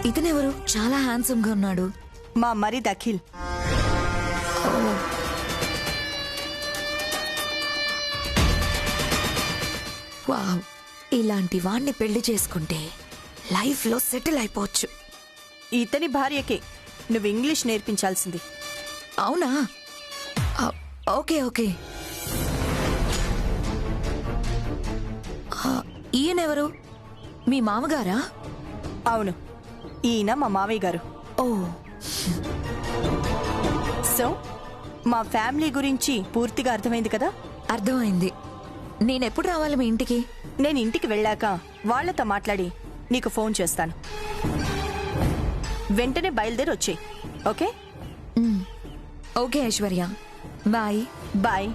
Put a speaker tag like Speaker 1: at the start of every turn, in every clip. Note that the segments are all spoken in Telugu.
Speaker 1: ఇతనెవరు? చాలా హ్యాండ్సమ్ గా ఉన్నాడు.
Speaker 2: మా మరిది అఖిల్.
Speaker 1: వావ్, ఇలాంటి వాణ్ణి పెళ్లి చేసుకుంటే లైఫ్ లో సెటిల్ అయిపోవచ్చు.
Speaker 2: ఇతని భార్యకే నువ్వు ఇంగ్లీష్ నేర్పించాల్సింది.
Speaker 1: అవునా? Okay okay. ఈయనెవరు? మీ మామగారా?
Speaker 2: అవును, ఈయన మా మావయ్య గారు.
Speaker 1: ఓ,
Speaker 2: సో మా ఫ్యామిలీ గురించి పూర్తిగా అర్థమైంది కదా?
Speaker 1: అర్థమైంది. నేనెప్పుడు రావాలి మీ ఇంటికి?
Speaker 2: నేను ఇంటికి వెళ్ళాక వాళ్లతో మాట్లాడి నీకు ఫోన్ చేస్తాను. వెంటనే బయలుదేరి వచ్చేయ్. Okay?
Speaker 1: Okay Aishwarya, bye.
Speaker 2: Bye.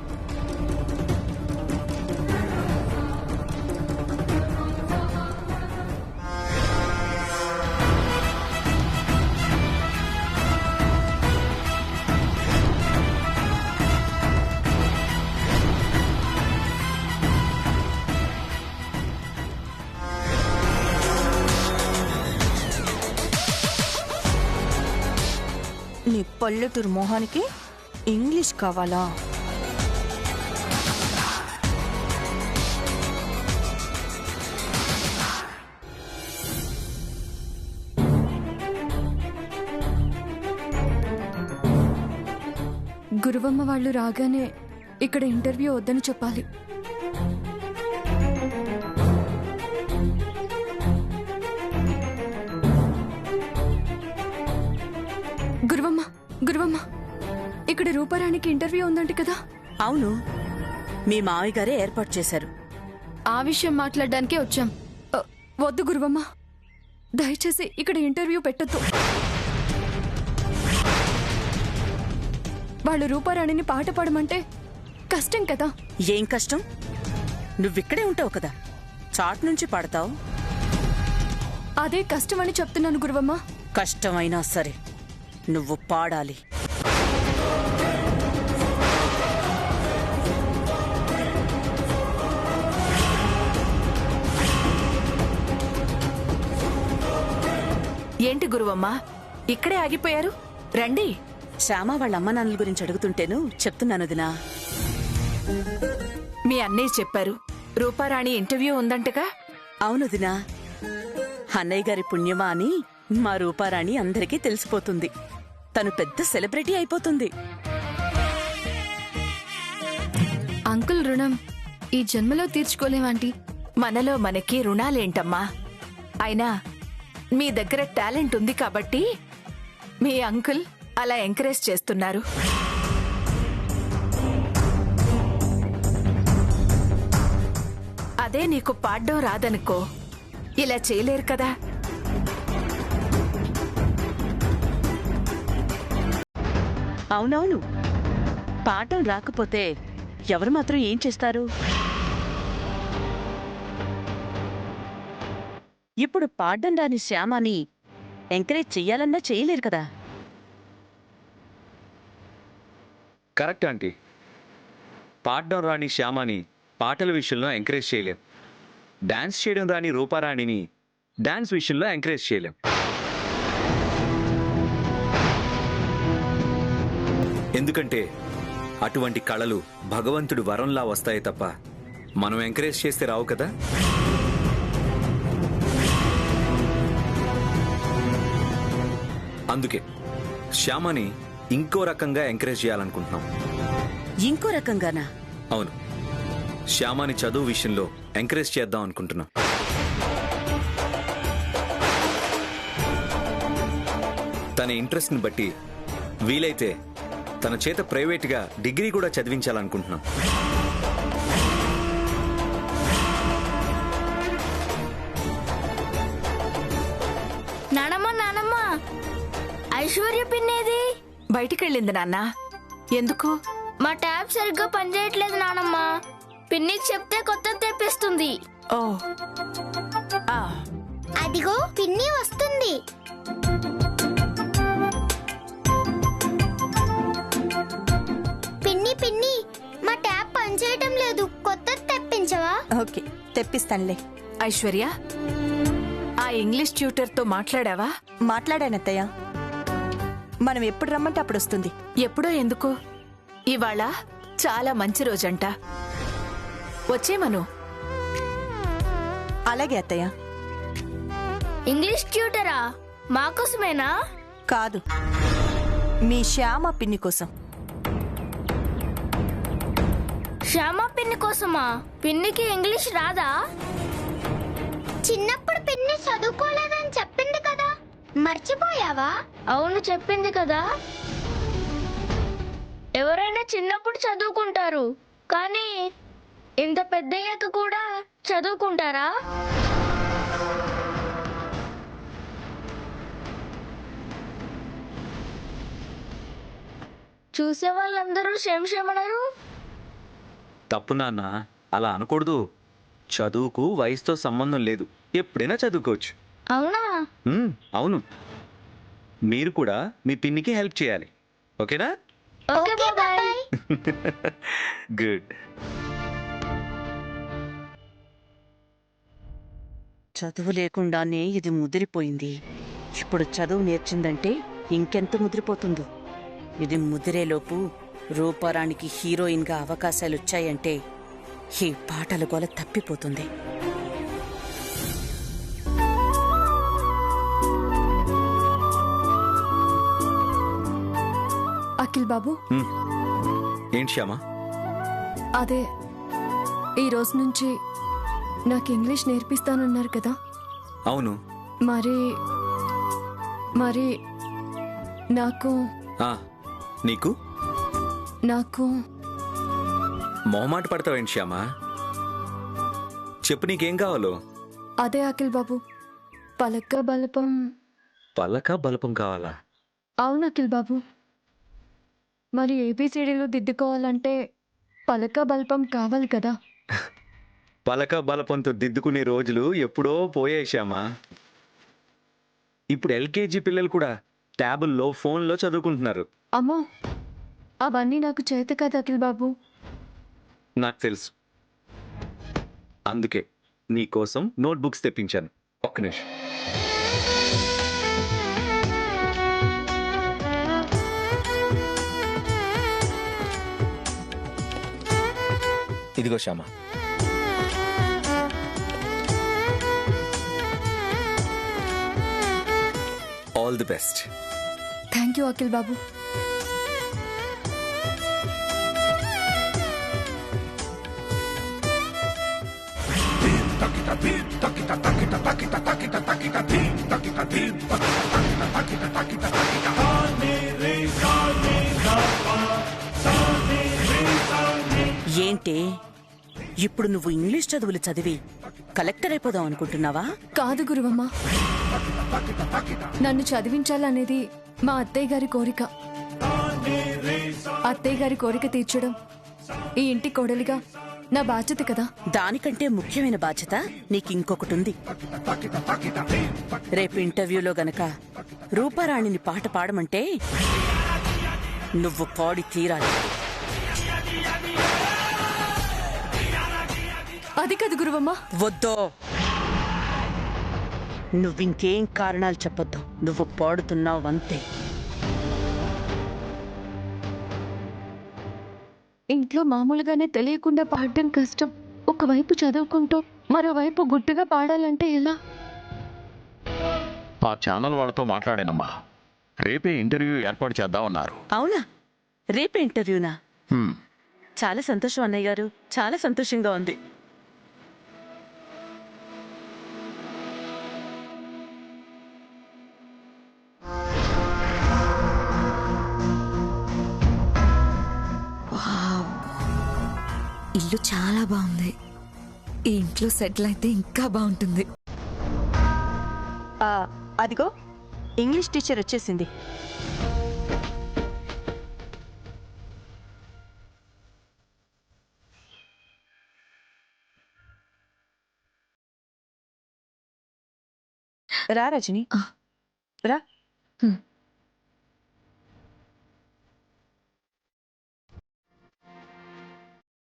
Speaker 2: నీ పల్లెటూరు మొహానికి ఇంగ్లీష్ కావాలా?
Speaker 3: గురువమ్మ వాళ్ళు రాగానే ఇక్కడ ఇంటర్వ్యూ వద్దని చెప్పాలి. గురువమ్మ, గురువమ్మ, ఇక్కడ రూపారాణికి ఇంటర్వ్యూ ఉందంట కదా?
Speaker 2: అవును, మీ మావయ్య గారే ఏర్పాటు చేశారు.
Speaker 3: ఆ విషయం మాట్లాడడానికే వచ్చాం. వద్దు గురువమ్మ, దయచేసి ఇక్కడ ఇంటర్వ్యూ పెట్టొద్దు. వాళ్ళు రూపారాణిని పాట పాడమంటే కష్టం కదా?
Speaker 2: ఏం కష్టం? నువ్విక్కడే ఉంటావు కదా, చాట్ నుంచి పాడతావు.
Speaker 3: అదే కష్టమని చెప్తున్నాను గురువమ్మ.
Speaker 2: కష్టమైనా సరే నువ్వు పాడాలి.
Speaker 4: ఏంటి గురువమ్మ, ఇక్కడే ఆగిపోయారు? రండి.
Speaker 2: శ్యామ వాళ్ళ అమ్మ నాన్నల గురించి అడుగుతుంటేను చెప్తున్నాను దినా.
Speaker 4: మీ అన్నయ్య చెప్పారు రూపారాణి ఇంటర్వ్యూ ఉందంటగా?
Speaker 2: అవును దినా, అన్నయ్య గారి పుణ్యమా అని మా రూపారాణి అందరికీ తెలిసిపోతుంది. తను పెద్ద సెలబ్రిటీ అయిపోతుంది.
Speaker 3: అంకుల్ రుణం ఈ జన్మలో తీర్చుకోలేమంటీ.
Speaker 4: మనలో మనకి రుణాలేంటమ్మా? అయినా మీ దగ్గర టాలెంట్ ఉంది కాబట్టి మీ అంకుల్ అలా ఎంకరేజ్ చేస్తున్నారు. అదే నీకు పాడ్డం రాదనుకో ఇలా చేయలేరు కదా.
Speaker 2: అవునవును, పాఠం రాకపోతే ఎవరు మాత్రం ఏం చేస్తారు? ఇప్పుడు పాడ్డం రాని శ్యామని ఎంకరేజ్ చెయ్యాలన్నా చేయలేరు కదా.
Speaker 5: Correct aunty. పాడడం రాని శ్యామని పాటల విషయంలో ఎంకరేజ్ చేయలేం. డాన్స్ చేయడం రాని రూపారాణిని డాన్స్ విషయంలో ఎంకరేజ్ చేయలేం. ఎందుకంటే అటువంటి కళలు భగవంతుడి వరంలా వస్తాయి తప్ప మనం ఎంకరేజ్ చేస్తే రావు కదా. అందుకే శ్యామని ఇంకో రకంగా ఎంకరేజ్ చేయాలనుకుంటున్నాం.
Speaker 2: ఇంకో రకంగానా?
Speaker 5: అవును, శ్యామని చదువు విషయంలో ఎంకరేజ్ చేద్దాం అనుకుంటున్నాం. తన ఇంట్రెస్ట్ని బట్టి వీలైతే తన చేత ప్రైవేట్గా డిగ్రీ కూడా చదివించాలనుకుంటున్నాం.
Speaker 6: నానమ్మ నానమ్మ, ఐశ్వర్య పిన్నేది?
Speaker 4: బయటికెళ్ళింది నాన్న. ఎందుకు?
Speaker 6: మా ట్యాబ్ సరిగ్గా పనిచేయట్లేదు నానమ్మ. పిన్నికి చెప్తే కొత్తది తెప్పిస్తుంది.
Speaker 4: ఓ,
Speaker 6: అదిగో పిన్ని వస్తుంది. పిన్ని పిన్ని, మా ట్యాబ్ పనిచేయటం లేదు, కొత్తది తెప్పించవా?
Speaker 2: ఓకే, తెప్పిస్తానులే.
Speaker 4: ఐశ్వర్య, ఆ ఇంగ్లీష్ ట్యూటర్తో మాట్లాడావా?
Speaker 7: మాట్లాడానత్తయ్య. మనం ఎప్పుడు రమ్మంటే అప్పుడు వస్తుంది.
Speaker 4: ఎప్పుడో ఎందుకు? ఇవాళ చాలా మంచి రోజంట. వచ్చేమను.
Speaker 7: అలాగే అత్తయ్య.
Speaker 6: ఇంగ్లీష్ ట్యూటరా? మాకోసమేనా?
Speaker 7: కాదు, మీ శ్యామ పిన్ని కోసం.
Speaker 6: శ్యామ పిన్ని కోసమా? పిన్నికి ఇంగ్లీష్ రాదా? చిన్నప్పుడు పిన్ని చదువుకోలేదని చెప్పింది కదా, మర్చిపోయావా? అవును, చెప్పింది కదా. ఎవరైనా చిన్నప్పుడు చదువుకుంటారు, కానీ ఇంత పెద్దయ్యాక కూడా చదువుకుంటారా? చూసే వాళ్ళందరూ శంశమనరు.
Speaker 5: తప్పు నాన్న, అలా అనకూడదు. చదువుకు వయసుతో సంబంధం లేదు, ఎప్పుడైనా చదువుకోవచ్చు.
Speaker 6: అవునా?
Speaker 5: అవును. మీరు కూడా మీ పిన్నికి హెల్ప్ చేయాలి, ఓకేనా?
Speaker 6: Okay bye.
Speaker 5: గుడ్.
Speaker 2: చదువు లేకుండానే ఇది ముదిరిపోయింది. ఇప్పుడు చదువు నేర్చిందంటే ఇంకెంత ముదిరిపోతుందో. ఇది ముదిరేలోపు రూపారానికి హీరోయిన్గా అవకాశాలు వచ్చాయంటే ఈ పాటల గోల తప్పిపోతుంది.
Speaker 3: అఖిల్ బాబు,
Speaker 5: ఏంటి శ్యామా?
Speaker 3: అదే ఈ రోజు నుంచి నాకు ఇంగ్లీష్ నేర్పిస్తానన్నారు కదా.
Speaker 5: అవును.
Speaker 3: మరి మరి నాకు
Speaker 5: నీకు
Speaker 3: నాకు
Speaker 5: మొహమాట పడతావేంటి శ్యామా? చెప్పు, నీకేం కావాలో?
Speaker 3: అదే అఖిల్ బాబు, పలక బలపం.
Speaker 5: పలక బలపం కావాలా?
Speaker 3: అవును అఖిల్ బాబు, మరి ఏబిసిడీలు దిద్దుకోవాలంటే పలక బలపం కావాలి కదా.
Speaker 5: పలక బలపంతో దిద్దుకునే రోజులు ఎప్పుడో పోయాయి శ్యామా. ఇప్పుడు ఎల్కేజీ పిల్లలు కూడా ట్యాబుల్లో, ఫోన్లో చదువుకుంటున్నారు.
Speaker 3: అమ్మో, అవన్నీ నాకు చేత కదా అఖిల్ బాబు.
Speaker 5: నాకు తెలుసు, అందుకే నీకోసం నోట్బుక్స్ తెప్పించాను. ఒక్క నిమిషం. ఇదిగో Shyama. All the best.
Speaker 3: Thank you Akhil Babu.
Speaker 2: ఏంటే, ఇప్పుడు నువ్వు ఇంగ్లీష్ చదువులు చదివి కలెక్టర్ అయిపోదాం అనుకుంటున్నావా?
Speaker 3: కాదు గురువమ్మ, నన్ను చదివించాలనేది మా అత్తయ్య గారి కోరిక. అత్తయ్య గారి కోరిక తీర్చడం ఈ ఇంటి కోడలిగా నా బాధ్యత కదా.
Speaker 2: దానికంటే ముఖ్యమైన బాధ్యత నీకింకొకటి ఉంది. రేపు ఇంటర్వ్యూలో గనక రూపారాణిని పాట పాడమంటే నువ్వు పాడి తీరాలి.
Speaker 3: అది కాదు గురువమ్మ.
Speaker 2: వద్దో, నువ్వింకేం కారణాలు చెప్పొద్దు. నువ్వు పాడుతున్నావు అంతే.
Speaker 3: ఇంట్లో మామూలుగానే తెలియకుండా పాడడం కష్టం. ఒకవైపు చదువుకుంటూ మరోవైపు గుట్టుగా పాడాలంటే ఎలా?
Speaker 8: ఆ ఛానల్ వాళ్ళతో మాట్లాడానమ్మా. రేపే ఇంటర్వ్యూ ఏర్పాటు చేద్దామన్నారు.
Speaker 2: అవునా? రేపే ఇంటర్వ్యూనా?
Speaker 8: హ్మ్.
Speaker 2: చాలా సంతోషం అన్నయ్య గారు, చాలా సంతోషంగా ఉంది.
Speaker 1: ఇల్లు చాలా బాగుంది. ఈ ఇంట్లో సెటిల్ అయితే ఇంకా బాగుంటుంది.
Speaker 7: అదిగో ఇంగ్లీష్ టీచర్ వచ్చేసింది. రా రజని, రా.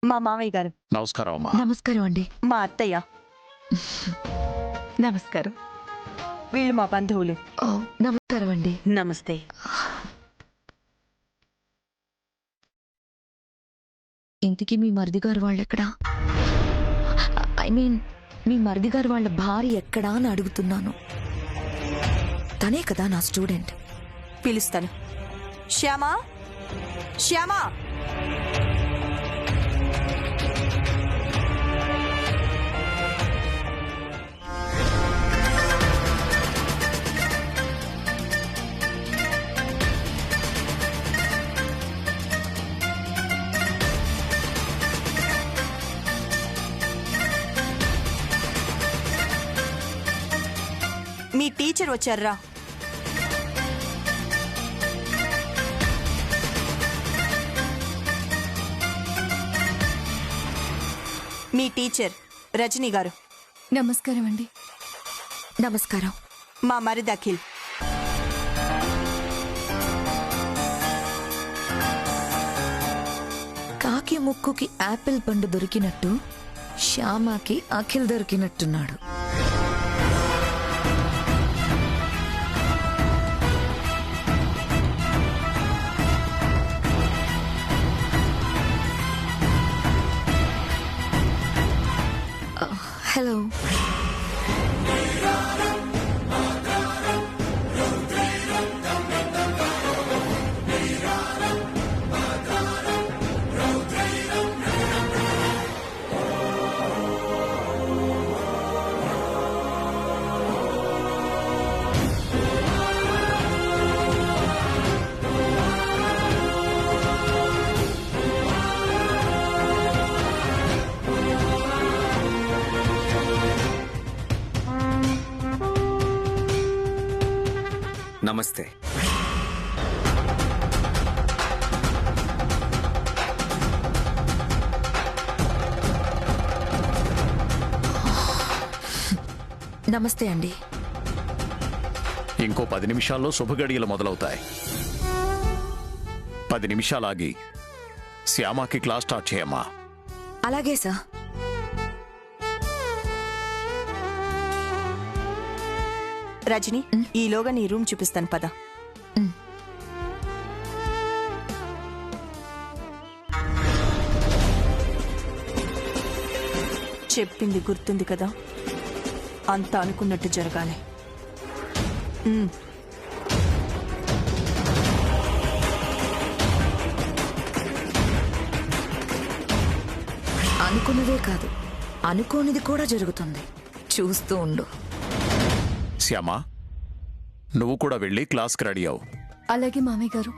Speaker 7: మా మామయ్య గారు.
Speaker 8: నమస్కారం అమ్మా.
Speaker 1: నమస్కారం అండి.
Speaker 7: మా అత్తయ్య.
Speaker 4: నమస్కారం.
Speaker 7: వీళ్ళు మా బంధువులు.
Speaker 1: ఓ, నమస్కారం అండి.
Speaker 2: నమస్తే.
Speaker 1: ఇంతకీ మీ మరిది గారు వాళ్ళెక్కడా? ఐ మీన్ మీ మరిది గారు వాళ్ళ భార్య ఎక్కడా అని అడుగుతున్నాను. తనే కదా నా స్టూడెంట్.
Speaker 7: పిలుస్తాను. శ్యామా, శ్యామా. మీ టీచర్ వచ్చారా? మీ టీచర్ రజనీ గారు.
Speaker 3: నమస్కారం అండి.
Speaker 1: నమస్కారం.
Speaker 7: మా మరిది అఖిల్.
Speaker 1: కాకి ముక్కుకి యాపిల్ పండు దొరికినట్టు శ్యామాకి అఖిల్ దొరికినట్టున్నాడు. హలో.
Speaker 9: నమస్తే.
Speaker 1: నమస్తే అండి.
Speaker 8: ఇంకో 10 నిమిషాల్లో శుభగడియలు మొదలవుతాయి. 10 నిమిషాలాగి శ్యామాకి క్లాస్ స్టార్ట్ చేయమ్మా.
Speaker 1: అలాగే సార్.
Speaker 7: రజనీ, ఈలోగా నీ రూమ్ చూపిస్తాను పద. చెప్పింది గుర్తుంది కదా? అంతా అనుకున్నట్టు జరగాలి.
Speaker 1: అనుకున్నదే కాదు, అనుకోనిది కూడా జరుగుతుంది. చూస్తూ ఉండు.
Speaker 8: శ్యామా, నువ్వు కూడా వెళ్ళి క్లాస్కి రెడీ అవు.
Speaker 3: అలాగే మామయ్య గారు.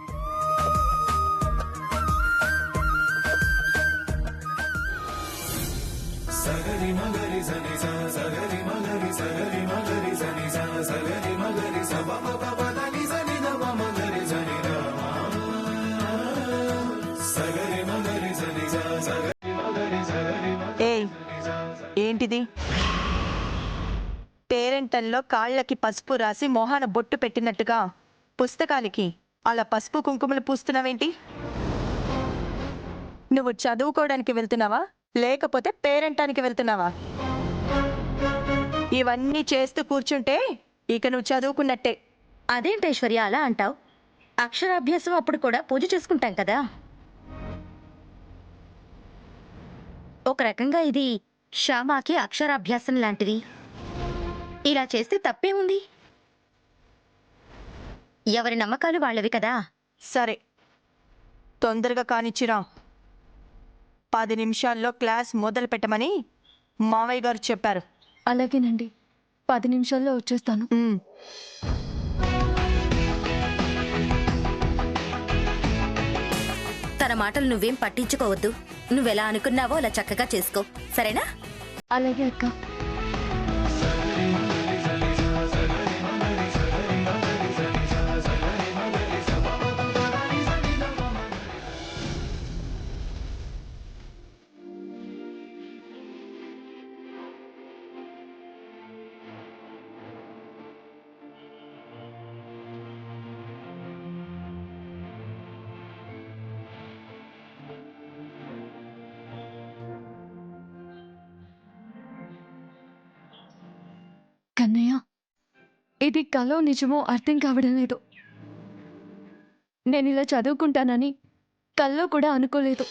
Speaker 7: ఏయ్, ఏంటిది? పేరెంటల్లో కాళ్ళకి పసుపు రాసి మొహాన బొట్టు పెట్టినట్టుగా పుస్తకాలకి అలా పసుపు కుంకుమలు పూస్తున్నావేంటి? నువ్వు చదువుకోవడానికి వెళ్తున్నావా లేకపోతే పేరెంటానికి వెళ్తున్నావా? ఇవన్నీ చేస్తూ కూర్చుంటే ఇక నువ్వు చదువుకున్నట్టే.
Speaker 6: అదేంటైశ్వర్య అలా అంటావు? అక్షరాభ్యాసం అప్పుడు కూడా పూజ చేసుకుంటాం కదా. ఒక రకంగా ఇది శ్యామాకి అక్షరాభ్యాసం లాంటిది. ఇలా చేస్తే తప్పే ఉంది. ఎవరి నమ్మకాలు వాళ్ళవి కదా.
Speaker 7: సరే, తొందరగా కానిచ్చిరా. 10 నిమిషాల్లో క్లాస్ మొదలు పెట్టమని మావయ్య గారు చెప్పారు.
Speaker 3: అలాగేనండి, 10 నిమిషాల్లో వచ్చేస్తాను.
Speaker 6: తన మాటలు నువ్వేం పట్టించుకోవద్దు. నువ్వెలా అనుకున్నావో అలా చక్కగా చేసుకో, సరేనా?
Speaker 3: అలాగే అక్క. కన్నయ్య, ఇది కలో నిజమో అర్థం కావడం లేదు. నేను ఇలా చదువుకుంటానని కల్లో కూడా అనుకోలేదు.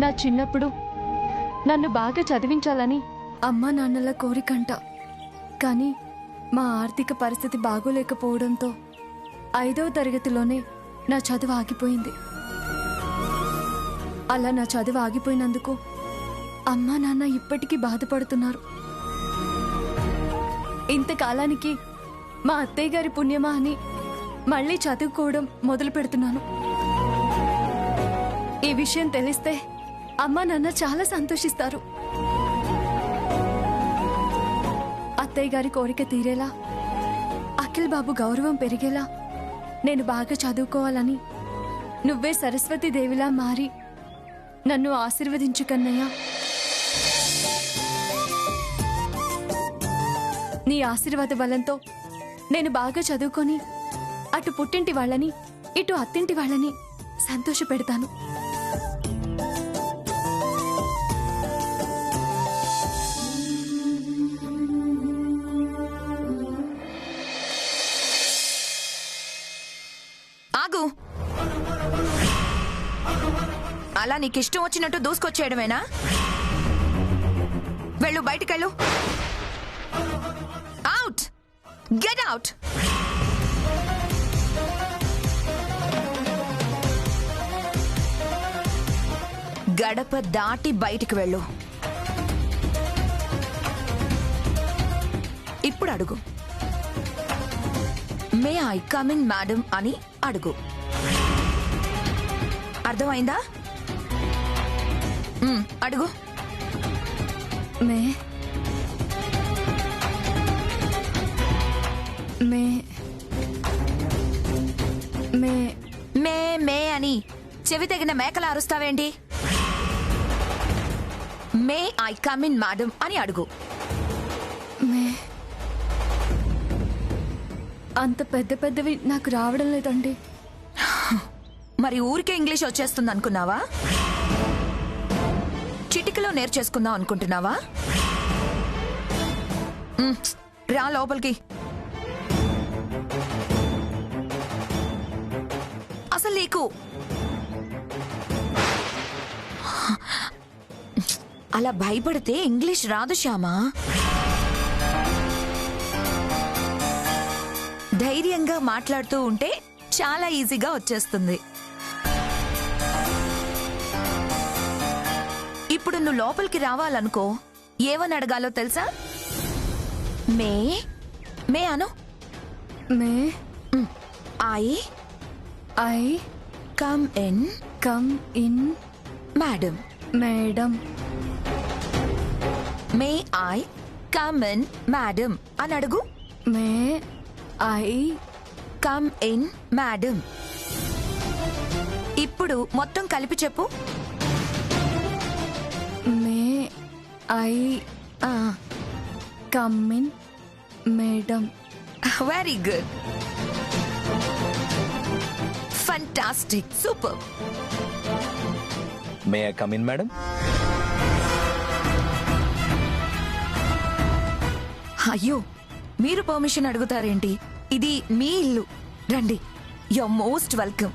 Speaker 3: నా చిన్నప్పుడు నన్ను బాగా చదివించాలని అమ్మా నాన్నల కోరికంట. కానీ మా ఆర్థిక పరిస్థితి బాగోలేకపోవడంతో 5వ తరగతిలోనే నా చదువు ఆగిపోయింది. అలా నా చదువు ఆగిపోయినందుకు అమ్మా నాన్న ఇప్పటికీ బాధపడుతున్నారు. ఇంతకాలానికి మా అత్తయ్య గారి పుణ్యమా అని మళ్ళీ చదువుకోవడం మొదలు పెడుతున్నాను. ఈ విషయం తెలిస్తే అమ్మా నాన్న చాలా సంతోషిస్తారు. అత్తయ్య గారి కోరిక తీరేలా, అఖిల్ బాబు గౌరవం పెరిగేలా నేను బాగా చదువుకోవాలని నువ్వే సరస్వతి దేవిలా మారి నన్ను ఆశీర్వదించు కన్నయ్య. నీ ఆశీర్వాద బలంతో నేను బాగా చదువుకొని అటు పుట్టింటి వాళ్ళని ఇటు అత్తింటి వాళ్ళని సంతోష పెడతాను.
Speaker 1: ఆగు. అలా నీకిష్టం వచ్చినట్టు దూసుకొచ్చేయడమేనా? వెళ్ళు, బయటికెళ్ళు. Out, get out. గడప దాటి బయటికి వెళ్ళు. ఇప్పుడు అడుగు. May I come in madam అని అడుగు. అర్థమైందా? అడుగు.
Speaker 3: మే మే మే
Speaker 1: మే మే అని చెవి తగిన మేకలా అరుస్తావేంటి? May I come in madam అని అడుగు.
Speaker 3: మే అంత పెద్ద పెద్దవి నాకు రావడం లేదండి.
Speaker 1: మరి ఊరికే ఇంగ్లీష్ వచ్చేస్తుంది అనుకున్నావా? చిటికలో నేర్చేసుకుందాం అనుకుంటున్నావా? రా లోపలికి. అసలు నీకు అలా భయపడితే ఇంగ్లీష్ రాదు శ్యామా. ధైర్యంగా మాట్లాడుతూ ఉంటే చాలా ఈజీగా వచ్చేస్తుంది. ఇప్పుడు నువ్వు లోపలికి రావాలనుకో, ఏమని అడగాలో తెలుసా? మే మే అను.
Speaker 3: May
Speaker 1: I
Speaker 3: I
Speaker 1: come in madam.
Speaker 3: Madam.
Speaker 1: May I come in madam అని అడుగు.
Speaker 3: May I
Speaker 1: come in madam. ఇప్పుడు మొత్తం కలిపి చెప్పు.
Speaker 3: May I come in madam.
Speaker 1: Very good, fantastic, super.
Speaker 9: May I come in madam?
Speaker 1: అయ్యో, మీరు పర్మిషన్ అడుగుతారేంటి? ఇది మీ ఇల్లు. రండి. You are most welcome.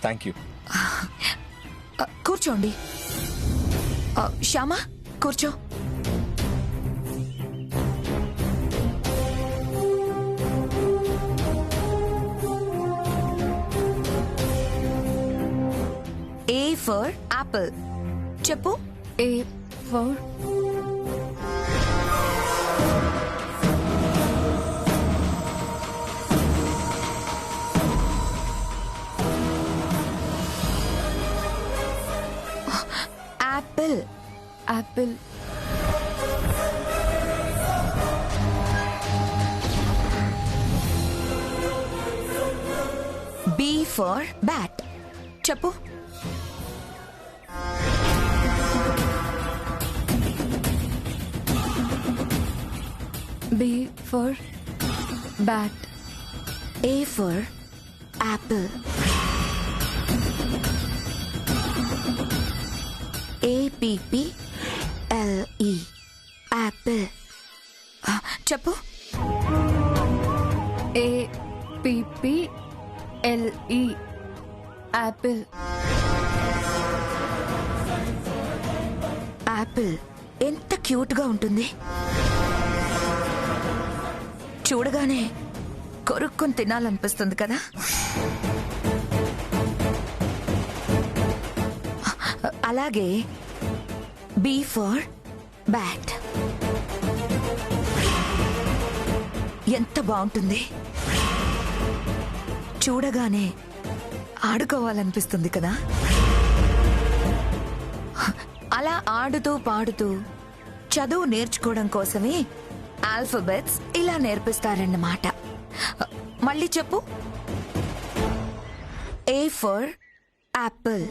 Speaker 9: Thank you.
Speaker 1: కూర్చోండి. శ్యామా, కూర్చో. ఏ ఫర్ యాపిల్ చెప్పు.
Speaker 3: A for
Speaker 1: apple.
Speaker 3: Apple.
Speaker 1: B for bat చెప్పు.
Speaker 3: B for bat.
Speaker 1: A for apple. APPLE apple చెప్పు.
Speaker 3: LE apple.
Speaker 1: యాపిల్ ఎంత క్యూట్గా ఉంటుంది. చూడగానే కొరుక్కొని తినాలనిపిస్తుంది కదా. అలాగే B ఫర్ బ్యాట్. ఎంత బాగుంటుంది. చూడగానే ఆడుకోవాలనిపిస్తుంది కదా. అలా ఆడుతూ పాడుతూ చదువు నేర్చుకోవడం కోసమే ఆల్ఫబెట్స్ ఇలా నేర్పిస్తారన్నమాట. మళ్ళీ చెప్పు. A for Apple.